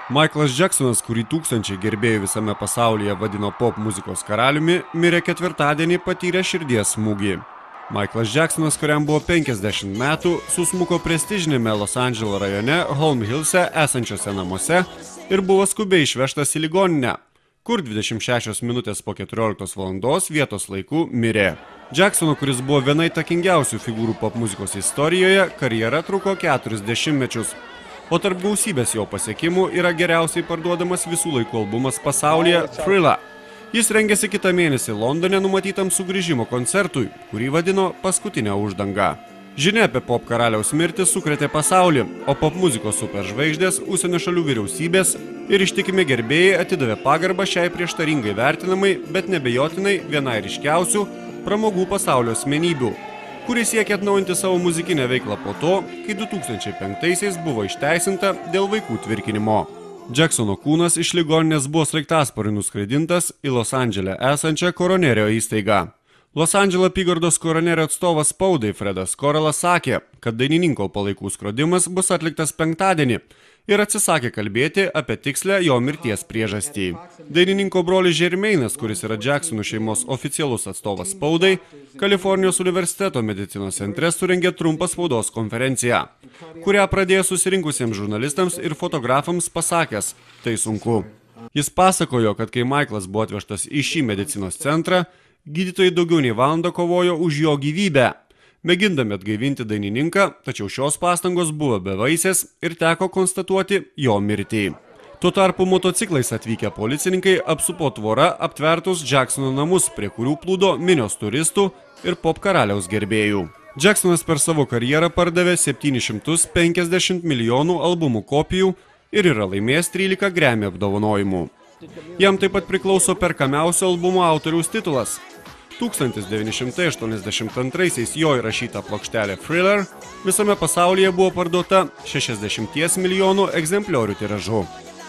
Michaelas Jacksonas, kurį tūkstančiai gerbėjų visame pasaulyje vadino pop muzikos karaliumi, mirė ketvirtadienį patyrė širdies smūgį. Michaelas Jacksonas, kuriam buvo 50 metų, susmuko prestižinėme Los Andželo rajone Home Hillse esančiose namuose ir buvo skubiai išvežtas į ligoninę, kur 26 minutės po 14 valandos vietos laiku mirė. Jacksono, kuris buvo viena įtakingiausių figūrų pop muzikos istorijoje, karjera truko 40 mečius. O tarp gausybės jo pasiekimų yra geriausiai parduodamas visų laikų albumas pasaulyje Thriller. Jis rengėsi kitą mėnesį Londone numatytam sugrįžimo koncertui, kurį vadino paskutinę uždangą. Žinia apie pop karaliaus mirtį sukrėtė pasaulį, o pop muzikos superžvaigždės, užsienio šalių vyriausybės ir ištikimi gerbėjai atidavė pagarbą šiai prieštaringai vertinamai, bet nebejotinai vienai ryškiausių pramogų pasaulio asmenybių, kuris siekia atnaujinti savo muzikinę veiklą po to, kai 2005-aisiais buvo išteisinta dėl vaikų tvirkinimo. Jacksono kūnas iš ligoninės buvo sraigtasparniu nuskraidintas į Los Andžele esančią koronerio įstaigą. Los Andželo apygardos koronerio atstovas spaudai Fredas Korelas sakė, kad dainininko palaikų skrodimas bus atliktas penktadienį ir atsisakė kalbėti apie tikslę jo mirties priežastį. Dainininko brolis Jermainas, kuris yra Jacksonų šeimos oficialus atstovas spaudai, Kalifornijos universiteto medicinos centre surengė trumpą spaudos konferenciją, kurią pradėjo susirinkusiems žurnalistams ir fotografams pasakęs, tai sunku. Jis pasakojo, kad kai Michaelas buvo atvežtas į šį medicinos centrą, gydytojai daugiau nei valandą kovojo už jo gyvybę, mėgindami atgaivinti dainininką, tačiau šios pastangos buvo bevaisės ir teko konstatuoti jo mirtį. Tuo tarpu motociklais atvykę policininkai apsupo tvorą aptvertus Jacksono namus, prie kurių plūdo minios turistų ir pop karaliaus gerbėjų. Jacksonas per savo karjerą pardavė 750 milijonų albumų kopijų ir yra laimėjęs 13 Grammy apdovanojimų. Jam taip pat priklauso perkamiausio albumo autoriaus titulas. 1982-aisiais jo įrašyta plokštelė Thriller visame pasaulyje buvo parduota 60 milijonų egzempliorių tiražu.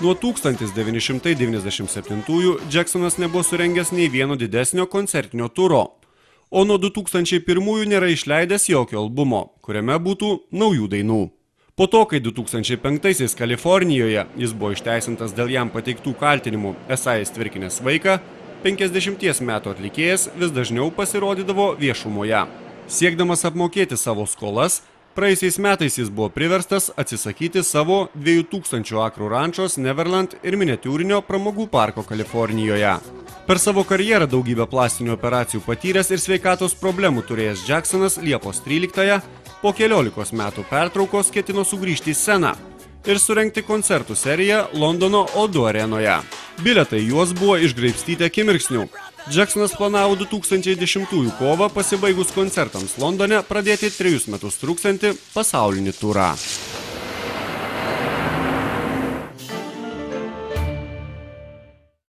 Nuo 1997-ųjų Jacksonas nebuvo surengęs nei vieno didesnio koncertinio turo, o nuo 2001-ųjų nėra išleidęs jokio albumo, kuriame būtų naujų dainų. Po to, kai 2005-aisiais Kalifornijoje jis buvo išteisintas dėl jam pateiktų kaltinimų esą jis tvirkinęs vaiką, 50 metų atlikėjas vis dažniau pasirodydavo viešumoje. Siekdamas apmokėti savo skolas, praėjusiais metais jis buvo priverstas atsisakyti savo 2000 akrų rančos Neverland ir miniatiūrinio pramogų parko Kalifornijoje. Per savo karjerą daugybę plastinių operacijų patyręs ir sveikatos problemų turėjęs Jacksonas Liepos 13-ąją po 14 metų pertraukos ketino sugrįžti į sceną ir surengti koncertų seriją Londono O2 arenoje. Bilietai juos buvo išgraibstyti akimirksniu. Jacksonas planavo 2010 kovą pasibaigus koncertams Londone pradėti 3 metus truksiantį pasaulinį turą.